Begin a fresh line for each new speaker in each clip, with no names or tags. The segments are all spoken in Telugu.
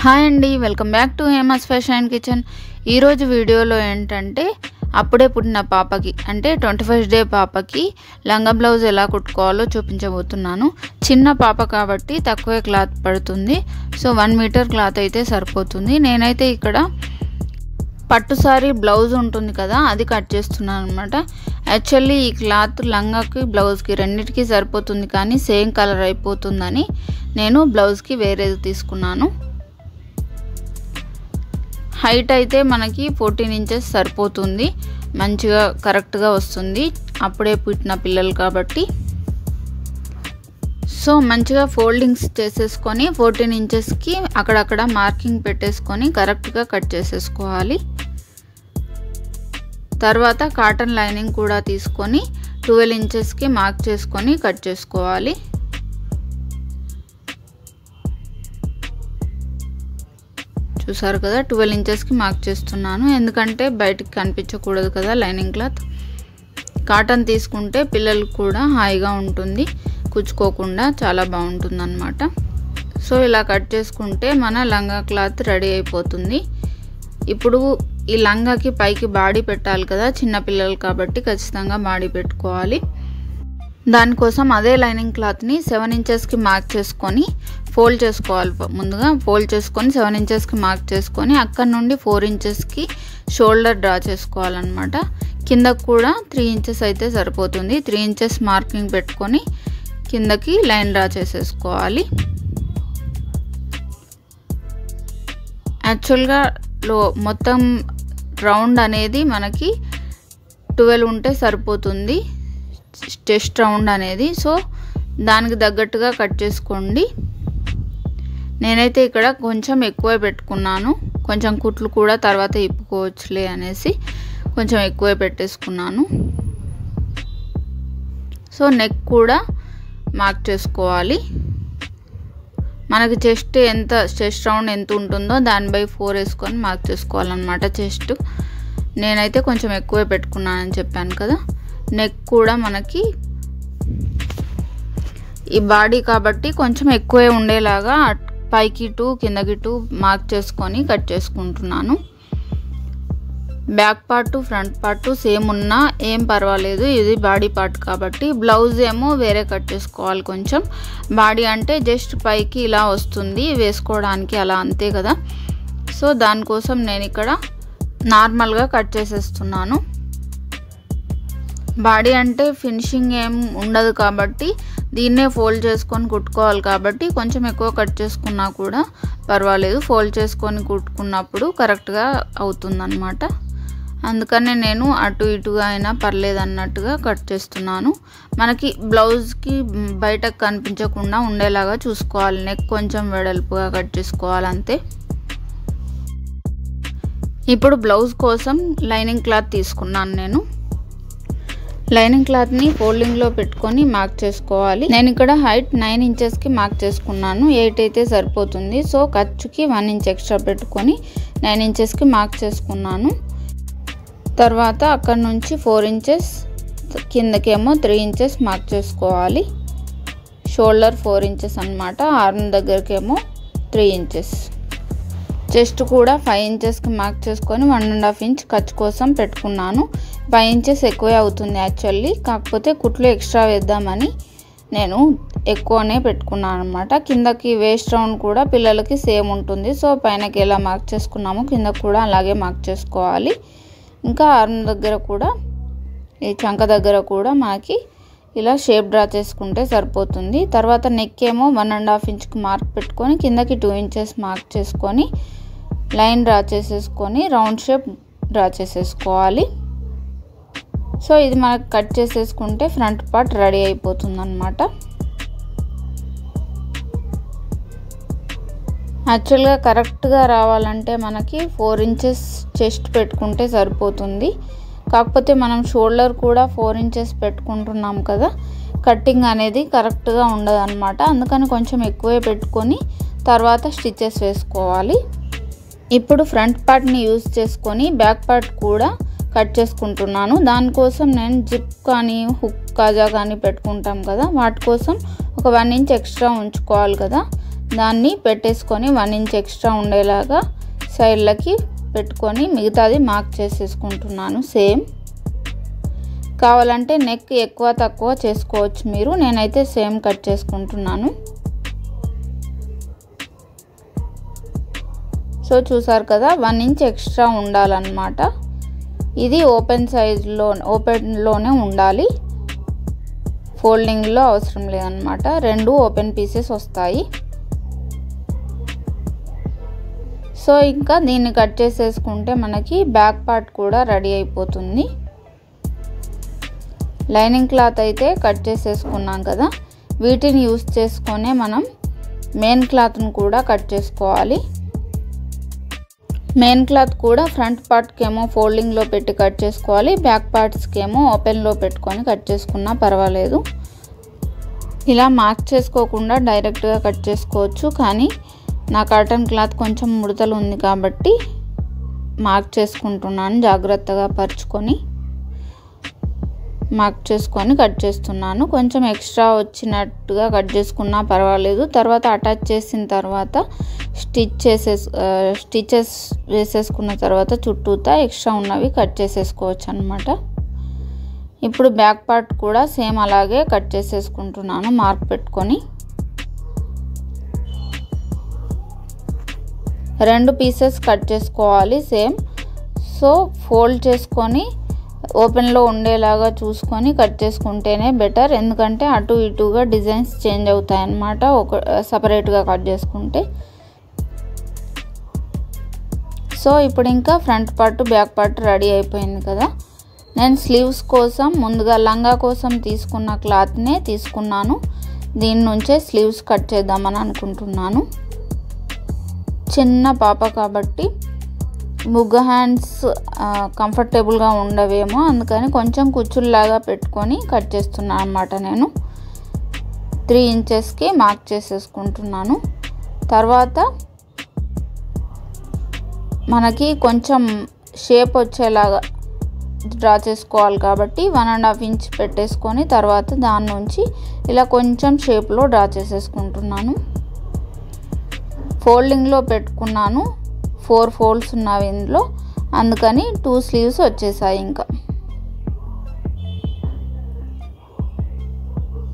హాయ్ అండి, welcome back to Hema's fashion and kitchen. ఈరోజు వీడియోలో ఏంటంటే అప్పుడే పుట్టిన పాపకి అంటే 21st డే పాపకి లంగా బ్లౌజ్ ఎలా కుట్టుకోవాలో చూపించబోతున్నాను. చిన్న పాప కాబట్టి తక్కువే క్లాత్ పడుతుంది. సో 1 మీటర్ క్లాత్ అయితే సరిపోతుంది. నేనైతే ఇక్కడ పట్టు సారీ బ్లౌజ్ ఉంటుంది కదా, అది కట్ చేస్తున్నాను అనమాట. యాక్చువల్లీ ఈ క్లాత్ లంగాకి బ్లౌజ్కి రెండింటికి సరిపోతుంది, కానీ సేమ్ కలర్ అయిపోతుందని నేను బ్లౌజ్కి వేరేది తీసుకున్నాను. హైట్ అయితే మనకి 14 ఇంచెస్ సరిపోతుంది, మంచిగా కరెక్ట్గా వస్తుంది అప్పుడే పుట్టిన పిల్లలు కాబట్టి. సో మంచిగా ఫోల్డింగ్స్ చేసేసుకొని 14 ఇంచెస్కి అక్కడక్కడ మార్కింగ్ పెట్టేసుకొని కరెక్ట్గా కట్ చేసేసుకోవాలి. తర్వాత కాటన్ లైనింగ్ కూడా తీసుకొని 12 ఇంచెస్కి మార్క్ చేసుకొని కట్ చేసుకోవాలి. చూసారు కదా, 12 ఇంచెస్కి మార్క్ చేస్తున్నాను, ఎందుకంటే బయటికి కనిపించకూడదు కదా లైనింగ్ క్లాత్. కాటన్ తీసుకుంటే పిల్లలకు కూడా హాయిగా ఉంటుంది, కుచ్చుకోకుండా చాలా బాగుంటుంది అన్నమాట. సో ఇలా కట్ చేసుకుంటే మన లంగా క్లాత్ రెడీ అయిపోతుంది. ఇప్పుడు ఈ లంగాకి పైకి బాడీ పెట్టాలి కదా, చిన్న పిల్లలు కాబట్టి ఖచ్చితంగా బాడీ పెట్టుకోవాలి. దానికోసం అదే లైనింగ్ క్లాత్ని 7 ఇంచెస్కి మార్క్ చేసుకొని ఫోల్డ్ చేసుకోవాలి. ముందుగా ఫోల్డ్ చేసుకొని 7 ఇంచెస్కి మార్క్ చేసుకొని అక్కడ నుండి 4 ఇంచెస్కి షోల్డర్ డ్రా చేసుకోవాలన్నమాట. కిందకు కూడా 3 ఇంచెస్ అయితే సరిపోతుంది. 3 ఇంచెస్ మార్కింగ్ పెట్టుకొని కిందకి లైన్ డ్రా చేసేసుకోవాలి. యాక్చువల్గా మొత్తం రౌండ్ అనేది మనకి 12 ఉంటే సరిపోతుంది, చెస్ట్ రౌండ్ అనేది. సో దానికి తగ్గట్టుగా కట్ చేసుకోండి. నేనైతే ఇక్కడ కొంచెం ఎక్కువ పెట్టుకున్నాను, కొంచెం కుట్లు కూడా తర్వాత ఇప్పుకోవచ్చులే అనేసి కొంచెం ఎక్కువ పెట్టేసుకున్నాను. సో నెక్ కూడా మార్క్ చేసుకోవాలి. మనకి చెస్ట్ రౌండ్ ఎంత ఉంటుందో దాని బై 4 వేసుకొని మార్క్ చేసుకోవాలన్నమాట చెస్ట్. నేనైతే కొంచెం ఎక్కువ పెట్టుకున్నానని చెప్పాను కదా. నెక్ కూడా మనకి ఈ బాడీ కాబట్టి కొంచెం ఎక్కువే ఉండేలాగా పైకి 2 కిందకి 2 మార్క్ చేసుకొని కట్ చేసుకుంటున్నాను. Back part front part same ఉన్నా ఏం పర్వాలేదు, ఇది బాడీ పార్ట్ కాబట్టి. బ్లౌజ్ ఏమో వేరే కట్ చేసుకోవాలి కొంచెం. బాడీ అంటే జస్ట్ పైకి ఇలా వస్తుంది వేసుకోవడానికి, అలా అంతే కదా. సో దానికోసం నేను ఇక్కడ నార్మల్గా కట్ చేసేస్తున్నాను. బాడీ అంటే ఫినిషింగ్ ఏం ఉండదు కాబట్టి దీన్నే ఫోల్డ్ చేసుకొని కుట్టుకోవాలి కాబట్టి కొంచెం ఎక్కువ కట్ చేసుకున్నా కూడా పర్వాలేదు. ఫోల్డ్ చేసుకొని కుట్టుకున్నప్పుడు కరెక్ట్గా అవుతుందన్నమాట. అందుకనే నేను అటు ఇటుగా అయినా పర్లేదు అన్నట్టుగా కట్ చేస్తున్నాను. మనకి బ్లౌజ్కి బయటకు కనిపించకుండా ఉండేలాగా చూసుకోవాలి. నెక్ కొంచెం వెడల్పుగా కట్ చేసుకోవాలి అంతే. ఇప్పుడు బ్లౌజ్ కోసం లైనింగ్ క్లాత్ తీసుకున్నాను నేను. లైనింగ్ క్లాత్ని ఫోల్డింగ్లో పెట్టుకొని మార్క్ చేసుకోవాలి. నేను ఇక్కడ హైట్ 9 ఇంచెస్కి మార్క్ చేసుకున్నాను, 8 అయితే సరిపోతుంది. సో ఖర్చుకి 1 ఇంచ్ ఎక్స్ట్రా పెట్టుకొని 9 ఇంచెస్కి మార్క్ చేసుకున్నాను. తర్వాత అక్కడ నుంచి 4 ఇంచెస్ కిందకేమో 3 ఇంచెస్ మార్క్ చేసుకోవాలి. షోల్డర్ 4 ఇంచెస్ అన్నమాట. ఆర్మ్ దగ్గరకేమో 3 ఇంచెస్. చెస్ట్ కూడా 5 ఇంచెస్కి మార్క్ చేసుకొని 1.5 ఇంచ్ ఖర్చు కోసం పెట్టుకున్నాను. 5 ఇంచెస్ ఎక్కువే అవుతుంది యాక్చువల్లీ, కాకపోతే కుట్లు ఎక్స్ట్రా వేద్దామని నేను ఎక్కువనే పెట్టుకున్నాను అనమాట. కిందకి వేస్ట్ రౌండ్ కూడా పిల్లలకి సేమ్ ఉంటుంది. సో పైనకి ఎలా మార్క్ చేసుకున్నామో కింద కూడా అలాగే మార్క్ చేసుకోవాలి. ఇంకా ఆర్మ్ దగ్గర కూడా, ఈ చంక దగ్గర కూడా మనకి ఇలా షేప్ డ్రా చేసుకుంటే సరిపోతుంది. తర్వాత నెక్ ఏమో 1.5 ఇంచ్కి మార్క్ పెట్టుకొని కిందకి 2 ఇంచెస్ మార్క్ చేసుకొని లైన్ డ్రా చేసేసుకొని రౌండ్ షేప్ డ్రా చేసేసుకోవాలి. సో ఇది మనకు కట్ చేసేసుకుంటే ఫ్రంట్ పార్ట్ రెడీ అయిపోతుంది అన్నమాట. యాక్చువల్గా కరెక్ట్గా రావాలంటే మనకి 4 ఇంచెస్ చెస్ట్ పెట్టుకుంటే సరిపోతుంది. కాకపోతే మనం షోల్డర్ కూడా 4 ఇంచెస్ పెట్టుకుంటున్నాం కదా, కట్టింగ్ అనేది కరెక్ట్గా ఉండదు అనమాట. అందుకని కొంచెం ఎక్కువే పెట్టుకొని తర్వాత స్టిచెస్ వేసుకోవాలి. ఇప్పుడు ఫ్రంట్ పార్ట్ని యూజ్ చేసుకొని బ్యాక్ పార్ట్ కూడా కట్ చేసుకుంటున్నాను. దానికోసం నేను జిప్ కానీ హుక్ కాజా కానీ పెట్టుకుంటాం కదా, వాటి కోసం ఒక 1 ఇంచ్ ఎక్స్ట్రా ఉంచుకోవాలి కదా. దాన్ని పెట్టేసుకొని 1 ఇంచ్ ఎక్స్ట్రా ఉండేలాగా సైడ్లకి పెట్టుకొని మిగతాది మార్క్ చేసేసుకుంటున్నాను. సేమ్ కావాలంటే నెక్ ఎక్కువ తక్కువ చేసుకోవచ్చు మీరు. నేనైతే సేమ్ కట్ చేసుకుంటున్నాను. సో చూసారు కదా 1 ఇంచ్ ఎక్స్ట్రా ఉండాలన్నమాట. ఇది ఓపెన్లోనే ఉండాలి, ఫోల్డింగ్లో అవసరం లేదన్నమాట. 2 ఓపెన్ పీసెస్ వస్తాయి. సో ఇంకా దీన్ని కట్ చేసేసుకుంటే మనకి బ్యాక్ పార్ట్ కూడా రెడీ అయిపోతుంది. లైనింగ్ క్లాత్ అయితే కట్ చేసేసుకున్నాం కదా, వీటిని యూస్ చేసుకొని మనం మెయిన్ క్లాత్ను కూడా కట్ చేసుకోవాలి. మెయిన్ క్లాత్ కూడా ఫ్రంట్ పార్ట్కి ఏమో ఫోల్డింగ్లో పెట్టి కట్ చేసుకోవాలి, బ్యాక్ పార్ట్స్కి ఏమో ఓపెన్లో పెట్టుకొని కట్ చేసుకున్నా పర్వాలేదు. ఇలా మార్క్ చేసుకోకుండా డైరెక్ట్గా కట్ చేసుకోవచ్చు, కానీ నా కాటన్ క్లాత్ కొంచెం ముడతలు ఉంది కాబట్టి మార్క్ చేసుకుంటున్నాను. జాగ్రత్తగా పరుచుకొని మార్క్ చేసుకొని కట్ చేస్తున్నాను. కొంచెం ఎక్స్ట్రా వచ్చినట్టుగా కట్ చేసుకున్నా పర్వాలేదు. తర్వాత అటాచ్ చేసిన తర్వాత స్టిచెస్ వేసేసుకున్న తర్వాత చుట్టూతా ఎక్స్ట్రా ఉన్నవి కట్ చేసేసుకోవచ్చు అన్నమాట. ఇప్పుడు బ్యాక్ పార్ట్ కూడా సేమ్ అలాగే కట్ చేసేసుకుంటున్నాను మార్క్ పెట్టుకొని. 2 పీసెస్ కట్ చేసుకోవాలి సేమ్. సో ఫోల్డ్ చేసుకొని ఓపెన్లో ఉండేలాగా చూసుకొని కట్ చేసుకుంటేనే బెటర్, ఎందుకంటే అటు ఇటుగా డిజైన్స్ చేంజ్ అవుతాయి అన్నమాట సపరేట్గా కట్ చేసుకుంటే. సో ఇప్పుడు ఇంకా front part back part ready అయిపోయింది కదా. నేను స్లీవ్స్ కోసం ముందుగా లంగా కోసం తీసుకున్న క్లాత్నే తీసుకున్నాను. దీని నుంచే స్లీవ్స్ కట్ చేద్దామని అనుకుంటున్నాను. చిన్న పాప కాబట్టి బుగ్గ హ్యాండ్స్ కంఫర్టబుల్గా ఉండవేమో, అందుకని కొంచెం కుచ్చుల్లాగా పెట్టుకొని కట్ చేస్తున్నాను అన్నమాట. నేను 3 ఇంచెస్కి మార్క్ చేసేసుకుంటున్నాను. తర్వాత మనకి కొంచెం షేప్ వచ్చేలాగా డ్రా చేసుకోవాలి కాబట్టి 1.5 ఇంచ్ పెట్టేసుకొని తర్వాత దాని నుంచి ఇలా కొంచెం షేప్లో డ్రా చేసేసుకుంటున్నాను. ఫోల్డింగ్లో పెట్టుకున్నాను, 4 ఫోల్డ్స్ ఉన్నవి ఇందులో, అందుకని 2 స్లీవ్స్ వచ్చేసాయి. ఇంకా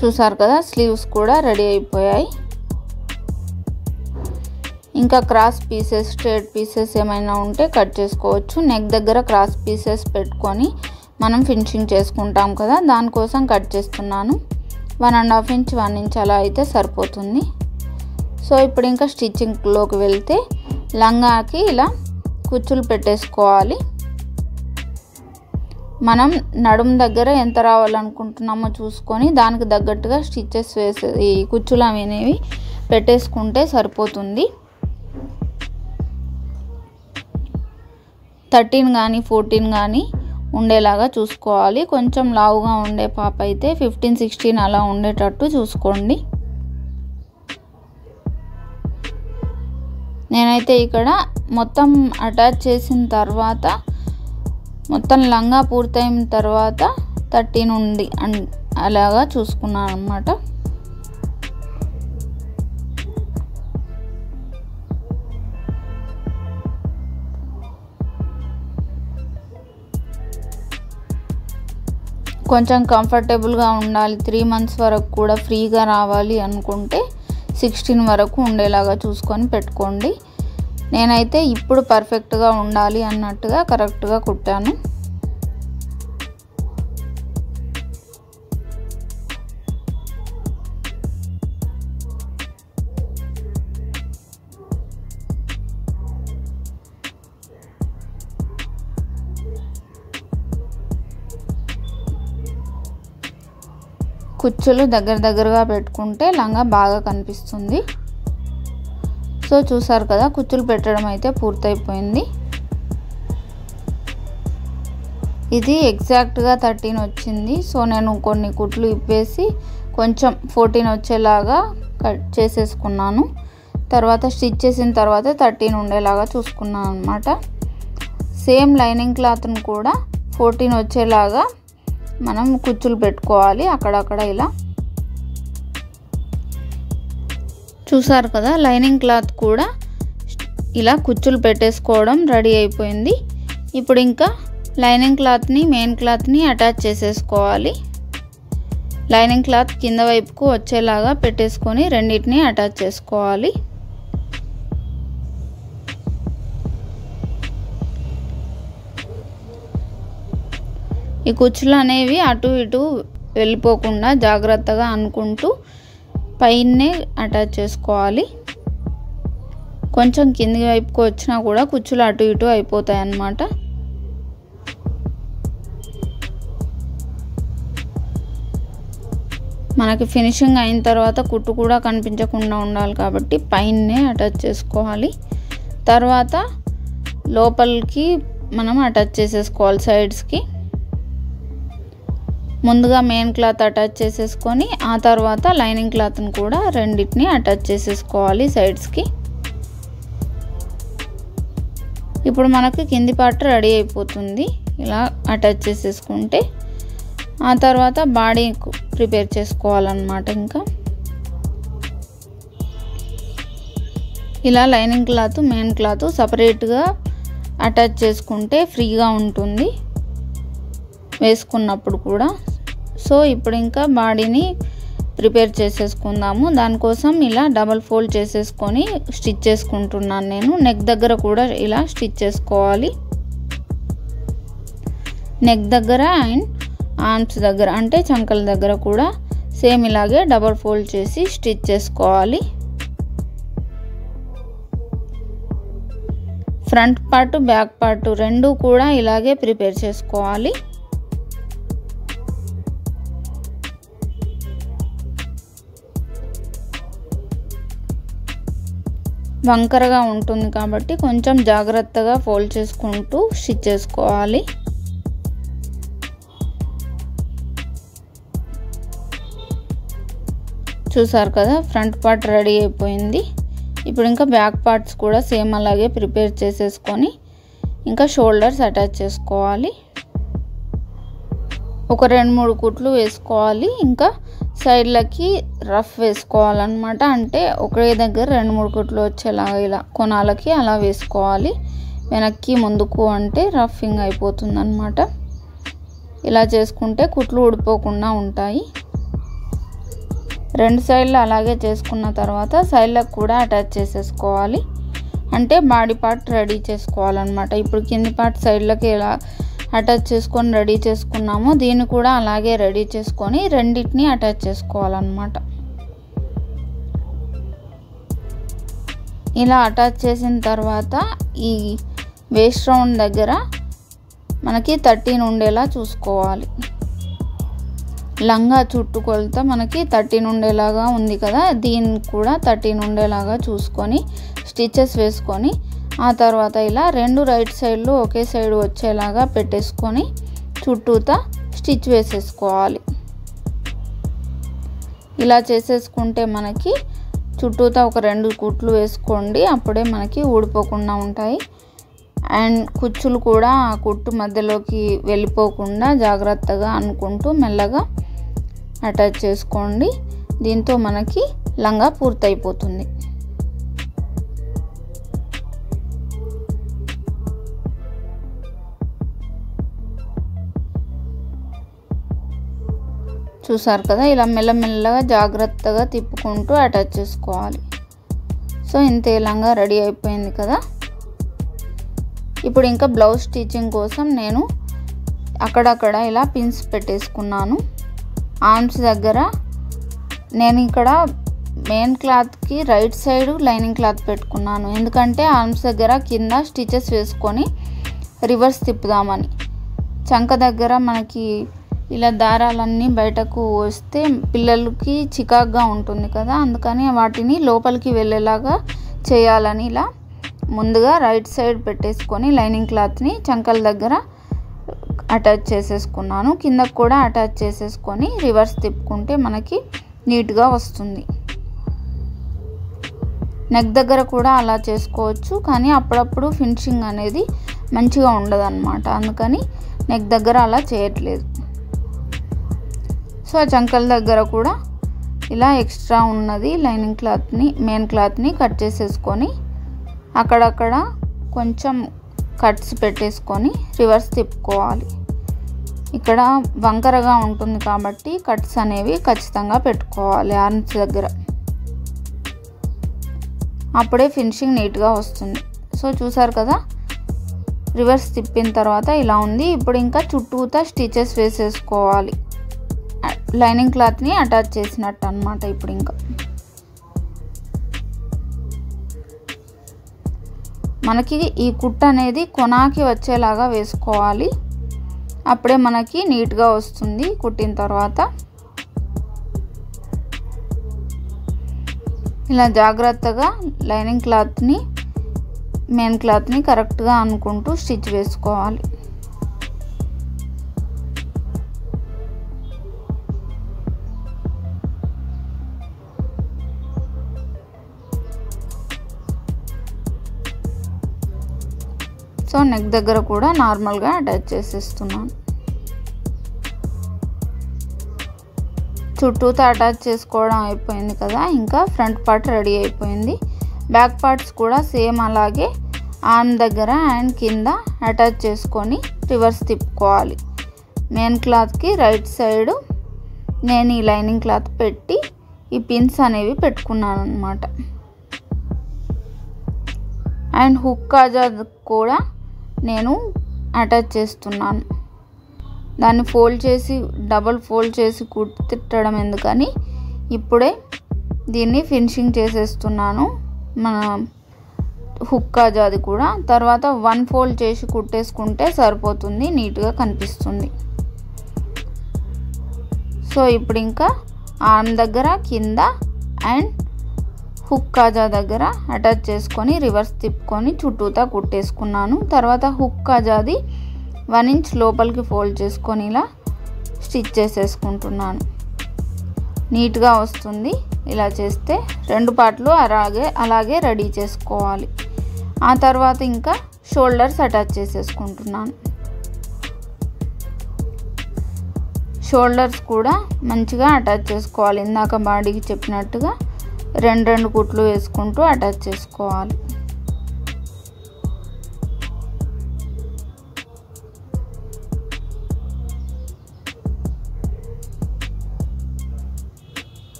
చూసారు కదా స్లీవ్స్ కూడా రెడీ అయిపోయాయి. ఇంకా క్రాస్ పీసెస్ స్ట్రైట్ పీసెస్ ఏమైనా ఉంటే కట్ చేసుకోవచ్చు. నెక్ దగ్గర క్రాస్ పీసెస్ పెట్టుకొని మనం ఫినిషింగ్ చేసుకుంటాం కదా, దానికోసం కట్ చేస్తున్నాను. 1.5 ఇంచ్ 1 ఇంచ్ అలా అయితే సరిపోతుంది. సో ఇప్పుడు ఇంకా స్టిచ్చింగ్లోకి వెళ్తే లంగాకి ఇలా కుచ్చులు పెట్టేసుకోవాలి. మనం నడుము దగ్గర ఎంత రావాలనుకుంటున్నామో చూసుకొని దానికి తగ్గట్టుగా స్టిచ్చెస్ ఈ కుచ్చులు అనేవి పెట్టేసుకుంటే సరిపోతుంది. 13 కానీ 14 కానీ ఉండేలాగా చూసుకోవాలి. కొంచెం లావుగా ఉండే పాప అయితే 15, 16 అలా ఉండేటట్టు చూసుకోండి. నేనైతే ఇక్కడ మొత్తం అటాచ్ చేసిన తర్వాత మొత్తం లంగా పూర్తయిన తర్వాత 13 ఉంది అలాగా చూసుకున్నాను అన్నమాట. కొంచెం కంఫర్టబుల్గా ఉండాలి, 3 మంత్స్ వరకు కూడా ఫ్రీగా రావాలి అనుకుంటే 16 వరకు ఉండేలాగా చూసుకొని పెట్టుకోండి. నేనైతే ఇప్పుడు పర్ఫెక్ట్గా ఉండాలి అన్నట్టుగా కరెక్ట్గా కుట్టాను. కుచ్చులు దగ్గరగా పెట్టుకుంటే లంగా బాగా కనిపిస్తుంది. సో చూసారు కదా కుచ్చులు పెట్టడం అయితే పూర్తయిపోయింది. ఇది ఎగ్జాక్ట్గా 13 వచ్చింది. సో నేను కొన్ని కుట్లు ఇప్పేసి కొంచెం 14 వచ్చేలాగా కట్ చేసేసుకున్నాను. తర్వాత స్టిచ్ చేసిన తర్వాత 13 ఉండేలాగా చూసుకున్నాను అన్నమాట. సేమ్ లైనింగ్ క్లాత్ను కూడా 14 వచ్చేలాగా మనం కుచ్చులు పెట్టుకోవాలి అక్కడక్కడ ఇలా. చూసారు కదా, లైనింగ్ క్లాత్ కూడా ఇలా కుచ్చులు పెట్టేసుకోవడం రెడీ అయిపోయింది. ఇప్పుడు ఇంకా లైనింగ్ క్లాత్ని మెయిన్ క్లాత్ని అటాచ్ చేసేసుకోవాలి. లైనింగ్ క్లాత్ కింద వైపుకు వచ్చేలాగా పెట్టేసుకొని రెండింటిని అటాచ్ చేసుకోవాలి. ఈ కుచ్చులు అనేవి అటు ఇటు వెళ్ళిపోకుండా జాగ్రత్తగా అనుకుంటూ పైనే అటాచ్ చేసుకోవాలి. కొంచెం కింది వైపుకు వచ్చినా కూడా కుచ్చులు అటు ఇటు అయిపోతాయి అన్నమాట. మనకి ఫినిషింగ్ అయిన తర్వాత కుట్టు కూడా కనిపించకుండా ఉండాలి కాబట్టి పైనే అటాచ్ చేసుకోవాలి. తర్వాత లోపలికి మనం అటాచ్ చేసేసుకోవాలి. సైడ్స్కి ముందుగా మెయిన్ క్లాత్ అటాచ్ చేసేసుకొని ఆ తర్వాత లైనింగ్ క్లాత్ని కూడా రెండింటిని అటాచ్ చేసేసుకోవాలి సైడ్స్కి. ఇప్పుడు మనకు కింది పార్ట్ రెడీ అయిపోతుంది ఇలా అటాచ్ చేసేసుకుంటే. ఆ తర్వాత బాడీ ప్రిపేర్ చేసుకోవాలన్నమాట. ఇంకా ఇలా లైనింగ్ క్లాత్ మెయిన్ క్లాత్ సపరేట్గా అటాచ్ చేసుకుంటే ఫ్రీగా ఉంటుంది వేసుకున్నప్పుడు కూడా. సో ఇప్పుడు ఇంకా బాడీని ప్రిపేర్ చేసేసుకుందాము. దానికోసం ఇలా డబల్ ఫోల్డ్ చేసేసుకొని స్టిచ్ చేసుకుంటున్నాను నేను. నెక్ దగ్గర కూడా ఇలా స్టిచ్ చేసుకోవాలి. నెక్ దగ్గర అండ్ ఆర్మ్స్ దగ్గర అంటే చంకల దగ్గర కూడా సేమ్ ఇలాగే డబల్ ఫోల్డ్ చేసి స్టిచ్ చేసుకోవాలి. ఫ్రంట్ పార్ట్ బ్యాక్ పార్ట్ రెండు కూడా ఇలాగే ప్రిపేర్ చేసుకోవాలి. వంకరగా ఉంటుంది కాబట్టి కొంచెం జాగ్రత్తగా ఫోల్డ్ చేసుకుంటూ స్టిచ్ చేసుకోవాలి. చూసారు కదా, ఫ్రంట్ పార్ట్ రెడీ అయిపోయింది. ఇప్పుడు ఇంకా బ్యాక్ పార్ట్స్ కూడా సేమ్ అలాగే ప్రిపేర్ చేసేసుకొని ఇంకా షోల్డర్స్ అటాచ్ చేసుకోవాలి. ఒక 2-3 కుట్లు వేసుకోవాలి. ఇంకా సైడ్లకి రఫ్ వేసుకోవాలన్నమాట. అంటే ఒకే దగ్గర 2-3 కుట్లు వచ్చేలాగా ఇలా కొనాలకి అలా వేసుకోవాలి. వెనక్కి ముందుకు అంటే రఫింగ్ అయిపోతుంది అన్నమాట. ఇలా చేసుకుంటే కుట్లు ఊడిపోకుండా ఉంటాయి. రెండు సైడ్లు అలాగే చేసుకున్న తర్వాత సైడ్లకు కూడా అటాచ్ చేసేసుకోవాలి. అంటే బాడీ పార్ట్ రెడీ చేసుకోవాలన్నమాట. ఇప్పుడు కింది పార్ట్ సైడ్లకి ఎలా అటాచ్ చేసుకొని రెడీ చేసుకున్నామో దీన్ని కూడా అలాగే రెడీ చేసుకొని రెండింటిని అటాచ్ చేసుకోవాలన్నమాట. ఇలా అటాచ్ చేసిన తర్వాత ఈ వేస్ట్ రౌండ్ దగ్గర మనకి 13 ఉండేలా చూసుకోవాలి. లంగా చుట్టు కొలత మనకి 13 ఉండేలాగా ఉంది కదా, దీన్ని కూడా 13 ఉండేలాగా చూసుకొని స్టిచెస్ వేసుకొని ఆ తర్వాత ఇలా రెండు రైట్ సైడ్లు ఒకే సైడ్ వచ్చేలాగా పెట్టేసుకొని చుట్టూతా స్టిచ్ వేసేసుకోవాలి. ఇలా చేసేసుకుంటే మనకి చుట్టూతా ఒక 2 కుట్లు వేసుకోండి, అప్పుడే మనకి ఊడిపోకుండా ఉంటాయి. అండ్ కుచ్చులు కూడా ఆ కుట్టు మధ్యలోకి వెళ్ళిపోకుండా జాగ్రత్తగా అనుకుంటూ మెల్లగా అటాచ్ చేసుకోండి. దీంతో మనకి లంగా పూర్తయిపోతుంది. చూసారు కదా, ఇలా మెల్లమెల్లగా జాగ్రత్తగా తిప్పుకుంటూ అటాచ్ చేసుకోవాలి. సో ఇంతే, లంగా రెడీ అయిపోయింది కదా. ఇప్పుడు ఇంకా బ్లౌజ్ స్టిచ్చింగ్ కోసం నేను అక్కడక్కడ ఇలా పిన్స్ పెట్టేసుకున్నాను. ఆర్మ్స్ దగ్గర నేను ఇక్కడ మెయిన్ క్లాత్కి రైట్ సైడ్ లైనింగ్ క్లాత్ పెట్టుకున్నాను. ఎందుకంటే ఆర్మ్స్ దగ్గర కింద స్టిచెస్ వేసుకొని రివర్స్ తిప్పుదామని. చంక దగ్గర మనకి ఇలా దారాలన్నీ బయటకు వస్తే పిల్లలకి చికాగ్గా ఉంటుంది కదా, అందుకని వాటిని లోపలికి వెళ్ళేలాగా చేయాలని ఇలా ముందుగా రైట్ సైడ్ పెట్టేసుకొని లైనింగ్ క్లాత్ని చంకల దగ్గర అటాచ్ చేసేసుకున్నాను. కిందకు కూడా అటాచ్ చేసేసుకొని రివర్స్ తిప్పుకుంటే మనకి నీట్గా వస్తుంది. నెక్ దగ్గర కూడా అలా చేసుకోవచ్చు, కానీ అప్పుడప్పుడు ఫినిషింగ్ అనేది మంచిగా ఉండదు అన్నమాట, అందుకని నెక్ దగ్గర అలా చేయట్లేదు. సో చంకల దగ్గర కూడా ఇలా ఎక్స్ట్రా ఉన్నది లైనింగ్ క్లాత్ని మెయిన్ క్లాత్ని కట్ చేసేసుకొని అక్కడక్కడ కొంచెం కట్స్ పెట్టేసుకొని రివర్స్ తిప్పుకోవాలి. ఇక్కడ వంకరగా ఉంటుంది కాబట్టి కట్స్ అనేవి ఖచ్చితంగా పెట్టుకోవాలి ఆర్మ్స్ దగ్గర, అప్పుడే ఫినిషింగ్ నీట్గా వస్తుంది. సో చూసారు కదా, రివర్స్ తిప్పిన తర్వాత ఇలా ఉంది. ఇప్పుడు ఇంకా చుట్టూతా స్టిచెస్ వేసేసుకోవాలి, లైనింగ్ క్లాత్ని అటాచ్ చేసినట్టు అన్నమాట. ఇప్పుడు ఇంకా మనకి ఈ కుట్ట అనేది కొనాకి వచ్చేలాగా వేసుకోవాలి, అప్పుడే మనకి నీట్గా వస్తుంది కుట్టిన తర్వాత. ఇలా జాగ్రత్తగా లైనింగ్ క్లాత్ని మెయిన్ క్లాత్ని కరెక్ట్గా అనుకుంటూ స్టిచ్ వేసుకోవాలి. సో నెక్ దగ్గర కూడా నార్మల్గా అటాచ్ చేసేస్తున్నాను. చుట్టూతో అటాచ్ చేసుకోవడం అయిపోయింది కదా, ఇంకా ఫ్రంట్ పార్ట్ రెడీ అయిపోయింది. బ్యాక్ పార్ట్స్ కూడా సేమ్ అలాగే ఆర్మ్ దగ్గర అండ్ కింద అటాచ్ చేసుకొని రివర్స్ తిప్పుకోవాలి. మెయిన్ క్లాత్కి రైట్ సైడ్ నేను ఈ లైనింగ్ క్లాత్ పెట్టి ఈ పిన్స్ అనేవి పెట్టుకున్నాను అన్నమాట. అండ్ హుక్ కాజా కూడా నేను అటాచ్ చేస్తున్నాను. దాన్ని ఫోల్డ్ చేసి డబల్ ఫోల్డ్ చేసి కుట్టడం ఎందుకని ఇప్పుడే దీన్ని ఫినిషింగ్ చేసేస్తున్నాను. మన హుక్ కాజాది కూడా తర్వాత 1 ఫోల్డ్ చేసి కుట్టేసుకుంటే సరిపోతుంది, నీట్గా కనిపిస్తుంది. సో ఇప్పుడు ఇంకా ఆర్మ్ దగ్గర కింద అండ్ హుక్ కాజా దగ్గర అటాచ్ చేసుకొని రివర్స్ తిప్పుకొని చుట్టూతా కుట్టేసుకున్నాను. తర్వాత హుక్ కాజాది 1 ఇంచ్ లోపలికి ఫోల్డ్ చేసుకొని ఇలా స్టిచ్ చేసేసుకుంటున్నాను. నీట్గా వస్తుంది ఇలా చేస్తే. 2 పార్ట్లు అలాగే రెడీ చేసుకోవాలి. ఆ తర్వాత ఇంకా షోల్డర్స్ అటాచ్ చేసేసుకుంటున్నాను. షోల్డర్స్ కూడా మంచిగా అటాచ్ చేసుకోవాలి. ఇందాక బాడీకి చెప్పినట్టుగా 2 కుట్లు వేసుకుంటూ అటాచ్ చేసుకోవాలి.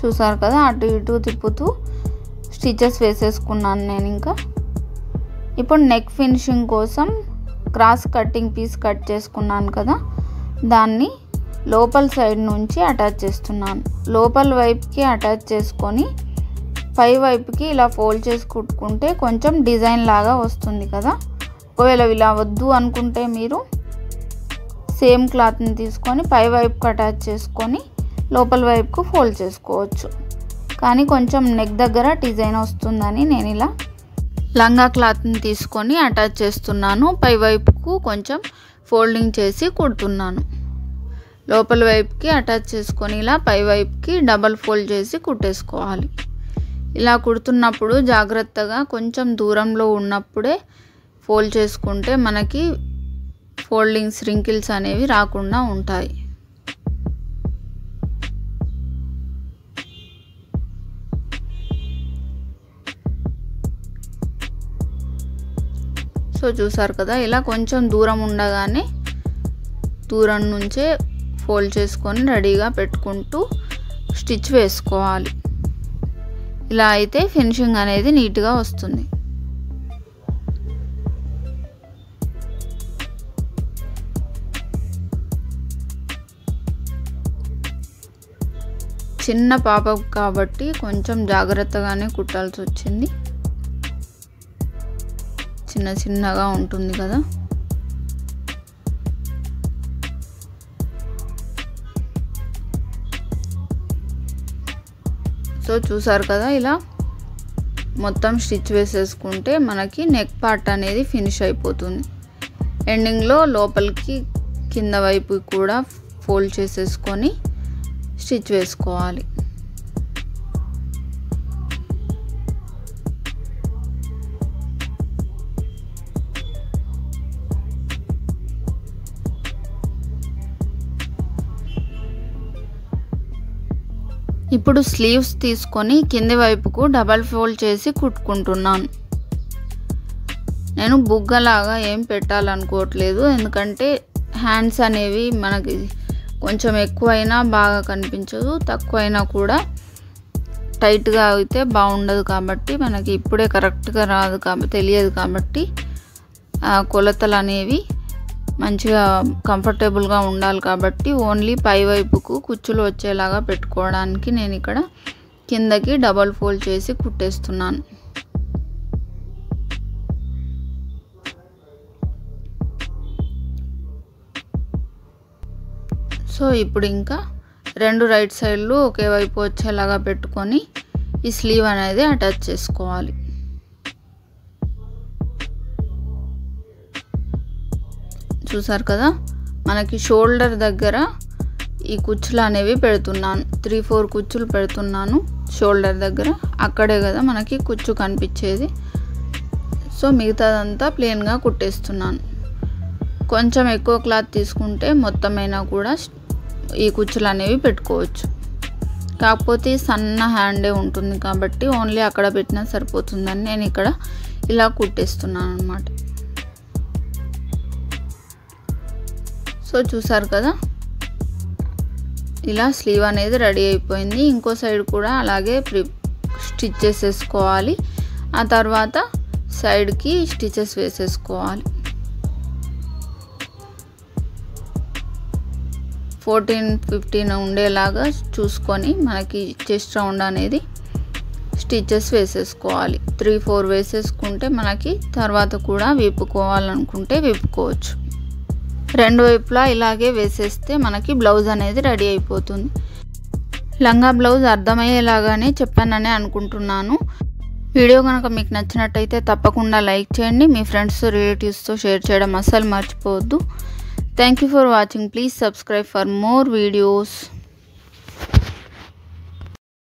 చూసారు కదా, అటు ఇటు తిప్పుతూ స్టిచెస్ వేసేసుకున్నాను నేను. ఇంకా ఇప్పుడు నెక్ ఫినిషింగ్ కోసం క్రాస్ కటింగ్ పీస్ కట్ చేసుకున్నాను కదా, దాన్ని లోపల సైడ్ నుంచి అటాచ్ చేస్తున్నాను. లోపల వైపుకి అటాచ్ చేసుకొని పై వైపుకి ఇలా ఫోల్డ్ చేసి కుట్టుకుంటే కొంచెం డిజైన్ లాగా వస్తుంది కదా. ఒకవేళ ఇలా వద్దు అనుకుంటే మీరు సేమ్ క్లాత్ని తీసుకొని పై వైపుకి అటాచ్ చేసుకొని లోపల వైపుకు ఫోల్డ్ చేసుకోవచ్చు. కానీ కొంచెం నెక్ దగ్గర డిజైన్ వస్తుందని నేను ఇలా లంగా క్లాత్ని తీసుకొని అటాచ్ చేస్తున్నాను. పై వైపుకు కొంచెం ఫోల్డింగ్ చేసి కుడుతున్నాను. లోపల వైపుకి అటాచ్ చేసుకొని ఇలా పై వైపుకి డబల్ ఫోల్డ్ చేసి కుట్టేసుకోవాలి. ఇలా కుడుతున్నప్పుడు జాగ్రత్తగా కొంచెం దూరంలో ఉన్నప్పుడే ఫోల్డ్ చేసుకుంటే మనకి ఫోల్డింగ్స్ రింకిల్స్ అనేవి రాకుండా ఉంటాయి. సో చూసారు కదా, ఇలా కొంచెం దూరం ఉండగానే దూరం నుంచే ఫోల్డ్ చేసుకొని రెడీగా పెట్టుకుంటూ స్టిచ్ వేసుకోవాలి. ఇలా అయితే ఫినిషింగ్ అనేది నీట్గా వస్తుంది. చిన్న పాప కాబట్టి కొంచెం జాగ్రత్తగానే కుట్టాల్సి వచ్చింది. చిన్నగా ఉంటుంది కదా. సో చూసారు కదా, ఇలా మొత్తం స్టిచ్ వేసేసుకుంటే మనకి నెక్ పార్ట్ అనేది ఫినిష్ అయిపోతుంది. ఎండింగ్లో లోపలికి కింద వైపు కూడా ఫోల్డ్ చేసేసుకొని స్టిచ్ వేసుకోవాలి. ఇప్పుడు స్లీవ్స్ తీసుకొని కింది వైపుకు డబల్ ఫోల్డ్ చేసి కుట్టుకుంటున్నాను. నేను బుగ్గలాగా ఏం పెట్టాలనుకోవట్లేదు, ఎందుకంటే హ్యాండ్స్ అనేవి మనకి కొంచెం ఎక్కువైనా బాగా కనిపించదు, తక్కువైనా కూడా టైట్గా అయితే బాగుండదు. కాబట్టి మనకి ఇప్పుడే కరెక్ట్గా రాదు కాబట్టి తెలియదు, కాబట్టి కొలతలు అనేవి మంచిగా కంఫర్టబుల్గా ఉండాలి. కాబట్టి ఓన్లీ పై వైపుకు కుచ్చులు వచ్చేలాగా పెట్టుకోవడానికి నేను ఇక్కడ కిందకి డబల్ ఫోల్డ్ చేసి కుట్టేస్తున్నాను. సో ఇప్పుడు ఇంకా రెండు రైట్ సైడ్లు ఒకే వైపు వచ్చేలాగా పెట్టుకొని ఈ స్లీవ్ అనేది అటాచ్ చేసుకోవాలి. చూసారు కదా, మనకి షోల్డర్ దగ్గర ఈ కుచ్చులు అనేవి పెడుతున్నాను. 3-4 కుచ్చులు పెడుతున్నాను షోల్డర్ దగ్గర. అక్కడే కదా మనకి కుచ్చు కనిపించేది. సో మిగతాదంతా ప్లెయిన్గా కుట్టేస్తున్నాను. కొంచెం ఎక్కువ క్లాత్ తీసుకుంటే మొత్తమైనా కూడా ఈ కుచ్చులు అనేవి పెట్టుకోవచ్చు. కాకపోతే సన్న హ్యాండే ఉంటుంది కాబట్టి ఓన్లీ అక్కడ పెట్టినా సరిపోతుందని నేను ఇక్కడ ఇలా కుట్టేస్తున్నాను అన్నమాట. సో చూసారు కదా, ఇలా స్లీవ్ అనేది రెడీ అయిపోయింది. ఇంకో సైడ్ కూడా అలాగే స్టిచ్ చేసేసుకోవాలి. ఆ తర్వాత సైడ్కి స్టిచెస్ వేసేసుకోవాలి. 14-15 ఉండేలాగా చూసుకొని మనకి చెస్ట్ రౌండ్ అనేది స్టిచెస్ వేసేసుకోవాలి. 3-4 వేసేసుకుంటే మనకి తర్వాత కూడా విప్పుకోవాలనుకుంటే విప్పుకోవచ్చు. రెండు వైపులా ఇలాగే వేసేస్తే మనకి బ్లౌజ్ అనేది రెడీ అయిపోతుంది. లంగా బ్లౌజ్ అర్థమయ్యేలాగానే చెప్పానని అనుకుంటున్నాను. వీడియో కనుక మీకు నచ్చినట్టయితే తప్పకుండా లైక్ చేయండి. మీ ఫ్రెండ్స్ రిలేటివ్స్తో షేర్ చేయడం అస్సలు మర్చిపోవద్దు. Thank you for watching. Please subscribe for more videos.